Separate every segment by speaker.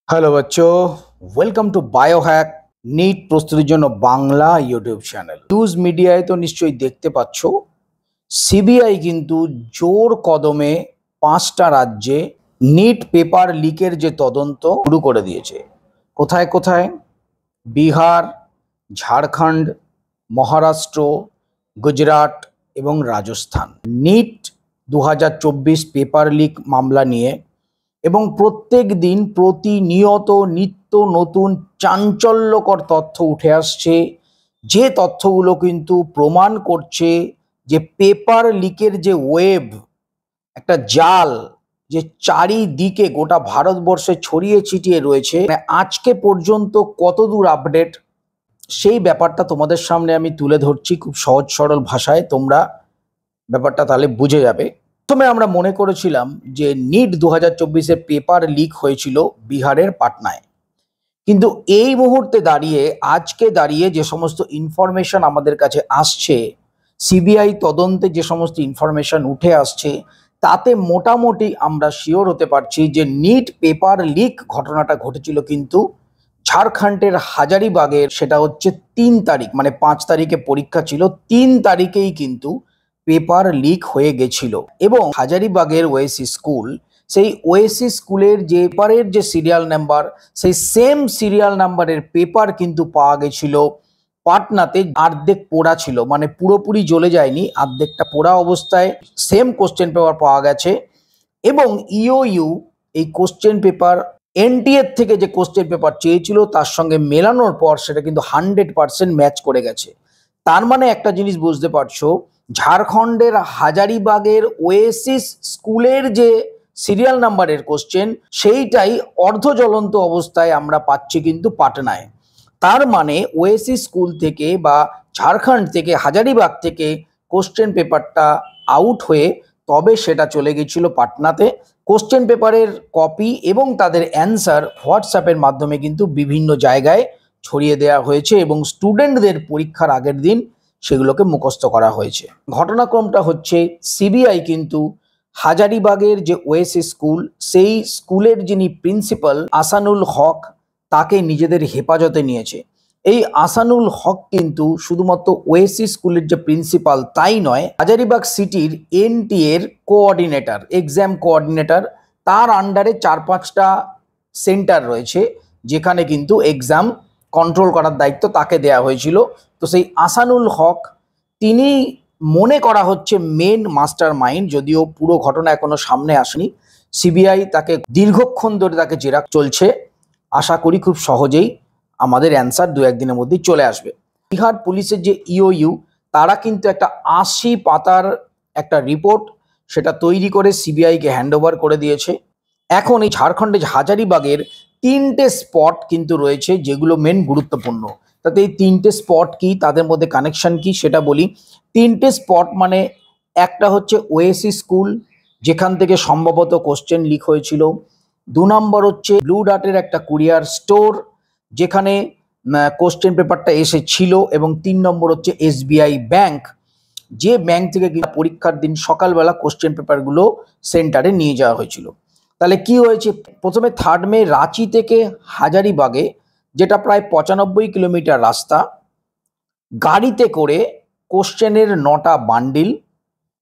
Speaker 1: Hello বাচ্চো, welcome to Biohack NEET প্রস্তুতির জন্য বাংলা ইউটিউব চ্যানেল। নিউজ মিডিয়ায় তো নিশ্চয়ই দেখতে পাচ্ছ, সিবিআই কিন্তু জোর কদমে 5টা রাজ্যে নিট পেপার লিকের যে তদন্ত শুরু করে দিয়েছে। কোথায় কোথায়? বিহার, ঝাড়খণ্ড, মহারাষ্ট্র, গুজরাট এবং রাজস্থান। নিট 2024 পেপার লিক মামলা নিয়ে এবং প্রত্যেক দিন প্রতিনিয়ত নিত্য নতুন চাঞ্চল্যকর তথ্য উঠে আসছে, যে তথ্যগুলো কিন্তু প্রমাণ করছে যে পেপার লিকের যে ওয়েব, একটা জাল যে চারিদিকে গোটা ভারতবর্ষে ছড়িয়ে ছিটিয়ে রয়েছে, মানে আজকে পর্যন্ত কতদূর আপডেট, সেই ব্যাপারটা তোমাদের সামনে আমি তুলে ধরছি খুব সহজ সরল ভাষায়। তোমরা ব্যাপারটা তাহলে বুঝে যাবে। প্রথমে আমরা মনে করেছিলাম যে নিট 2024-এর পেপার লিক হয়েছিল বিহারের পাটনায়, কিন্তু এই মুহূর্তে দাঁড়িয়ে, আজকে দাঁড়িয়ে যে সমস্ত ইনফরমেশন আমাদের কাছে আসছে, সিবিআই তদন্তে যে সমস্ত ইনফরমেশন উঠে আসছে, তাতে মোটামুটি আমরা শিওর হতে পারছি যে নিট পেপার লিক ঘটনাটা ঘটেছিল কিন্তু ঝাড়খণ্ডের হাজারিবাগের। সেটা হচ্ছে 3 তারিখ, মানে 5 তারিখে পরীক্ষা ছিল, 3 তারিখেই কিন্তু পেপার লিক হয়ে গেছিল। এবং হাজারিবাগের ওএসি স্কুল, সেই ওএসি স্কুলের যে পেপারের যে সিরিয়াল নাম্বার, সেই সেম সিরিয়াল নাম্বারের পেপার কিন্তু পাওয়া গেছিল পাটনাতে। অর্ধেক পোড়া ছিল, মানে পুরোপুরি জ্বলে যায়নি, অর্ধেকটা পোড়া অবস্থায় সেম কোশ্চেন পেপার পাওয়া গেছে। এবং ইওইউ এই কোশ্চেন পেপার এনটিএর থেকে যে কোশ্চেন পেপার চেয়েছিল তার সঙ্গে মেলানোর পর সেটা কিন্তু 100% ম্যাচ করে গেছে। তার মানে একটা জিনিস বুঝতে পারছো, ঝাড়খণ্ডের হাজারিবাগের ওয়েসিস স্কুলের যে সিরিয়াল নাম্বারের কোশ্চেন, সেইটাই অর্ধজ্বলন্ত অবস্থায় আমরা পাচ্ছি কিন্তু পাটনায়। তার মানে ওয়েসিস স্কুল থেকে বা ঝাড়খণ্ড থেকে, হাজারিবাগ থেকে কোশ্চেন পেপারটা আউট হয়ে তবে সেটা চলে গেছিল পাটনাতে। কোশ্চেন পেপারের কপি এবং তাদের অ্যান্সার হোয়াটসঅ্যাপের মাধ্যমে কিন্তু বিভিন্ন জায়গায় ছড়িয়ে দেওয়া হয়েছে এবং স্টুডেন্টদের পরীক্ষার আগের দিন সেগুলোকে মুখস্থ করা হয়েছে। ঘটনাক্রমটা হচ্ছে, সিবিআই কিন্তু হাজারিবাগের যে ওএসি স্কুল, সেই স্কুলের যিনি প্রিন্সিপাল আসানুল হক, তাকে নিজেদের হেফাজতে নিয়েছে। এই আসানুল হক কিন্তু শুধুমাত্র ওএসি স্কুলের যে প্রিন্সিপাল তাই নয়, হাজারিবাগ সিটির এনটি এর কোঅর্ডিনেটর, এক্সাম কোঅর্ডিনেটর। তার আন্ডারে 4-5টা সেন্টার রয়েছে যেখানে কিন্তু এক্সাম কন্ট্রোল করার দায়িত্ব তাকে দেয়া হয়েছিল। তো সেই আসানুল হক, তিনি মনে করা হচ্ছে মেন মাস্টার মাইন্ড, যদিও পুরো ঘটনা এখনো সামনে আসেনি। সিবিআই তাকে দীর্ঘক্ষণ ধরে তাকে জেরা চলছে। আশা করি খুব সহজেই আমাদের অ্যান্সার 2-1 দিনের মধ্যেই চলে আসবে। বিহার পুলিশের যে ইওইউ, তারা কিন্তু একটা 80 পাতার একটা রিপোর্ট সেটা তৈরি করে সিবিআইকে হ্যান্ডওভার করে দিয়েছে। এখন এই ঝাড়খণ্ডে হাজারিবাগের 3টে স্পট কিন্তু রয়েছে যেগুলো মেন গুরুত্বপূর্ণ। তাতে এই 3টে স্পট কি, তাদের মধ্যে কানেকশন কি সেটা বলি। 3টে স্পট মানে, একটা হচ্ছে ওএসি স্কুল, যেখান থেকে সম্ভবত কোশ্চেন লিক হয়েছিল। 2 নম্বর হচ্ছে ব্লু ডার্টের একটা কুরিয়ার স্টোর, যেখানে কোশ্চেন পেপারটা এসেছিল। এবং 3 নম্বর হচ্ছে এসবিআই ব্যাংক, যে ব্যাংক থেকে পরীক্ষার দিন সকালবেলা কোশ্চেন পেপারগুলো সেন্টারে নিয়ে যাওয়া হয়েছিল। তাহলে কি হয়েছে, প্রথমে 3 মে রাঁচি থেকে হাজারিবাগে, যেটা প্রায় 95 কিলোমিটার রাস্তা, গাড়িতে করে কোশ্চেনের 9টা বান্ডিল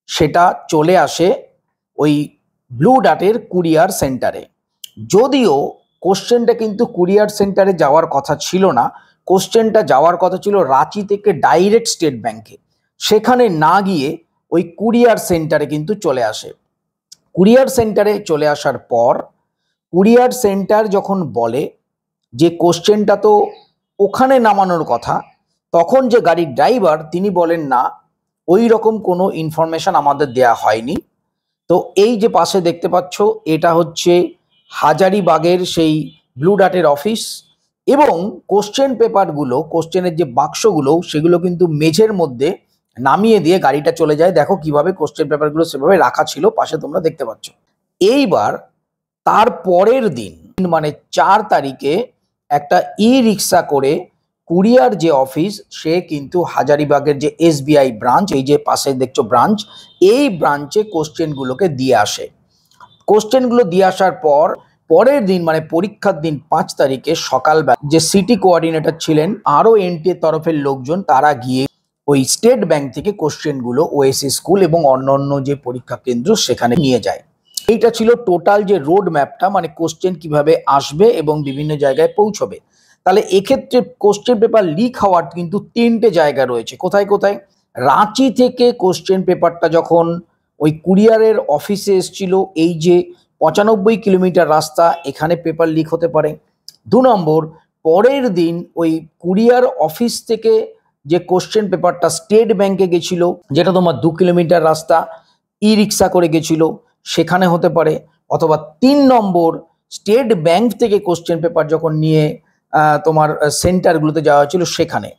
Speaker 1: সেটা চলে আসে ওই ব্লু ডার্টের কুরিয়ার সেন্টারে। যদিও কোশ্চেনটা কিন্তু কুরিয়ার সেন্টারে যাওয়ার কথা ছিল না, কোশ্চেনটা যাওয়ার কথা ছিল রাঁচি থেকে ডাইরেক্ট স্টেট ব্যাংকে। সেখানে না গিয়ে ওই কুরিয়ার সেন্টারে কিন্তু চলে আসে। কুরিয়ার সেন্টারে চলে আসার পর কুরিয়ার সেন্টার যখন বলে যে কোশ্চেনটা তো ওখানে নামানোর কথা, তখন যে গাড়ির ড্রাইভার তিনি বলেন না, ওই রকম কোনো ইনফরমেশন আমাদের দেয়া হয়নি। তো এই যে পাশে দেখতে পাচ্ছ, এটা হচ্ছে হাজারিবাগের সেই ব্লু ডার্টের অফিস। এবং কোশ্চেন পেপারগুলো, কোশ্চেনের যে বাক্সগুলো, সেগুলো কিন্তু মেঝের মধ্যে নামিয়ে দিয়ে গাড়িটা চলে যায়। দেখো কিভাবে কোশ্চেন পেপারগুলো সেভাবে রাখা ছিল, পাশে তোমরা দেখতে পাচ্ছ। এইবার তার পরের দিন, মানে 4 তারিখে, একটা ই রিক্সা করে কুরিয়ার যে অফিস, সে কিন্তু হাজারিবাগের যে এসবিআই ব্রাঞ্চ, এই যে পাশে দেখছো ব্রাঞ্চ, এই ব্রাঞ্চে কোশ্চেনগুলোকে দিয়ে আসে। কোশ্চেনগুলো দিয়ে আসার পর পরের দিন মানে পরীক্ষার দিন 5 তারিখে সকালবেলা যে সিটি কোঅর্ডিনেটর ছিলেন আরও এনটিএ তরফের লোকজন তারা গিয়ে ওই স্টেট ব্যাংক থেকে কোশ্চেনগুলো ওএসি স্কুল এবং অন্যান্য যে পরীক্ষা কেন্দ্র সেখানে নিয়ে যায়। এইটা ছিল টোটাল যে রোড ম্যাপটা, মানে কোশ্চেন কিভাবে আসবে এবং বিভিন্ন জায়গায় পৌঁছবে। তাহলে এক্ষেত্রে কোশ্চেন পেপার লিক হওয়ার কিন্তু 3টে জায়গা রয়েছে। কোথায় কোথায়? রাঁচি থেকে কোশ্চেন পেপারটা যখন ওই কুরিয়ারের অফিসে এসেছিল, এই যে 95 কিলোমিটার রাস্তা, এখানে পেপার লিক হতে পারে। 2 নম্বর, পরের দিন ওই কুরিয়ার অফিস থেকে যে কোশ্চেন পেপারটা স্টেট ব্যাংকে গেছিল, যেটা তোমার 2 কিলোমিটার রাস্তা, ই রিক্সা করে গেছিল, সেখানে হতে পারে। অথবা 3 নম্বর, স্টেট ব্যাংক থেকে কোশ্চেন পেপার যখন নিয়ে তোমার সেন্টারগুলোতে যাওয়া হয়েছিল সেখানে।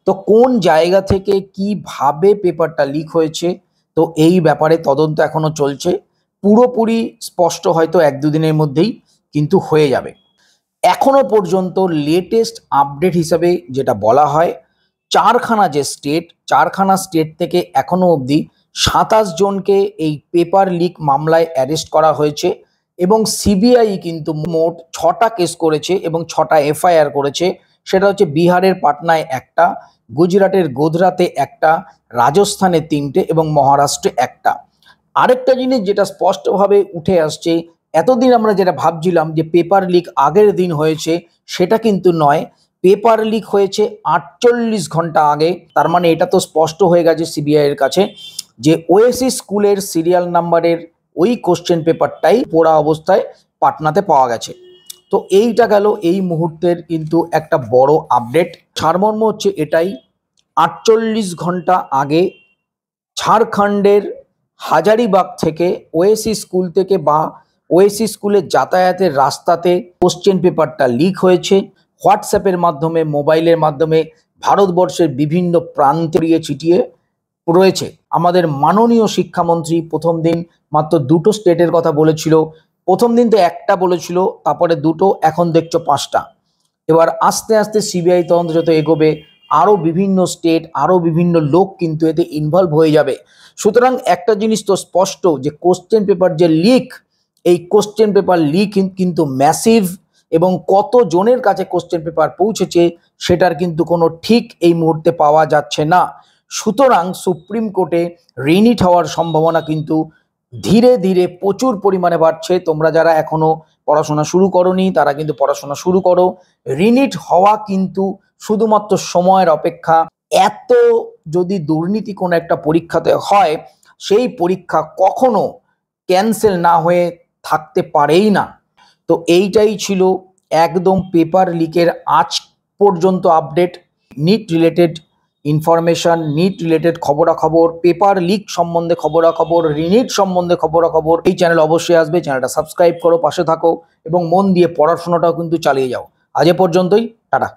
Speaker 1: তো কোন জায়গা থেকে কিভাবে পেপারটা লিক হয়েছে, তো এই ব্যাপারে তদন্ত এখনো চলছে। পুরোপুরি স্পষ্ট হয়তো 1-2 দিনের মধ্যেই কিন্তু হয়ে যাবে। এখনো পর্যন্ত লেটেস্ট আপডেট হিসাবে যেটা বলা হয়, 4খানা স্টেট থেকে এখনো অবধি 27 জনকে এই পেপার লিক মামলায় অ্যারেস্ট করা হয়েছে এবং সিবিআই কিন্তু মোট 6টা কেস করেছে এবং 6টা এফআইআর করেছে। সেটা হচ্ছে বিহারের পাটনায় একটা, গুজরাটের গোধরাতে একটা, রাজস্থানে 3টে এবং মহারাষ্ট্রে একটা। আরেকটা জিনিস যেটা স্পষ্টভাবে উঠে আসছে, এতদিন আমরা যেটা ভাবছিলাম যে পেপার লিক আগের দিন হয়েছে, সেটা কিন্তু নয়। পেপার লিক হয়েছে 48 ঘন্টা আগে। তার মানে এটা তো স্পষ্ট হয়ে গেছে সিবিআই এর কাছে যে ওএসি স্কুলের সিরিয়াল নাম্বারের ওই কোশ্চেন পেপারটাই পোড়া অবস্থায় পাটনাতে পাওয়া গেছে। তো এইটা গেল এই মুহূর্তের কিন্তু একটা বড় আপডেট। সারমর্ম হচ্ছে এটাই, 48 ঘন্টা আগে ঝাড়খণ্ডের হাজারিবাগ থেকে ওএসি স্কুল থেকে বা ওএসি স্কুলের যাতায়াতের রাস্তাতে কোশ্চেন পেপারটা লিক হয়েছে। হোয়াটসঅ্যাপের মাধ্যমে, মোবাইলের মাধ্যমে ভারতবর্ষের বিভিন্ন প্রান্তে ছিটিয়ে রয়েছে। আমাদের মাননীয় শিক্ষামন্ত্রী প্রথম দিন মাত্র 2টো স্টেটের কথা বলেছিল, প্রথম দিন তো একটা বলেছিল, তারপরে 2টো, এখন দেখছো 5টা। এবার আস্তে আস্তে সিবিআই তদন্ত যত এগোবে, আরও বিভিন্ন স্টেট, আরও বিভিন্ন লোক কিন্তু এতে ইনভলভ হয়ে যাবে। সুতরাং একটা জিনিস তো স্পষ্ট যে কোশ্চেন পেপার যে লিক, এই কোশ্চেন পেপার লিক কিন্তু ম্যাসিভ, এবং কত জনের কাছে কোশ্চেন পেপার পৌঁছেছে সেটার কিন্তু কোনো ঠিক এই মুহূর্তে পাওয়া যাচ্ছে না। সুতরাং সুপ্রিম কোর্টে রিনিট হওয়ার সম্ভাবনা কিন্তু ধীরে ধীরে প্রচুর পরিমাণে বাড়ছে। তোমরা যারা এখনো পড়াশোনা শুরু করোনি তারা কিন্তু পড়াশোনা শুরু করো। রিনিট হওয়া কিন্তু শুধুমাত্র সময়ের অপেক্ষা। এত যদি দুর্নীতি কোনো একটা পরীক্ষাতে হয়, সেই পরীক্ষা কখনো ক্যান্সেল না হয়ে থাকতে পারেই না। তো এইটাই ছিল একদম পেপার লিকের আজ পর্যন্ত update. NEET related information, NEET related খবরাখবর, পেপার লিক সম্বন্ধে খবরাখবর, রিনিট সম্বন্ধে খবরাখবর এই চ্যানেল অবশ্যই আসবে। চ্যানেলটা সাবস্ক্রাইব করো, পাশে থাকো এবং মন দিয়ে পড়াশোনাটাও কিন্তু চালিয়ে যাও। আজ এ পর্যন্তই, টাটা।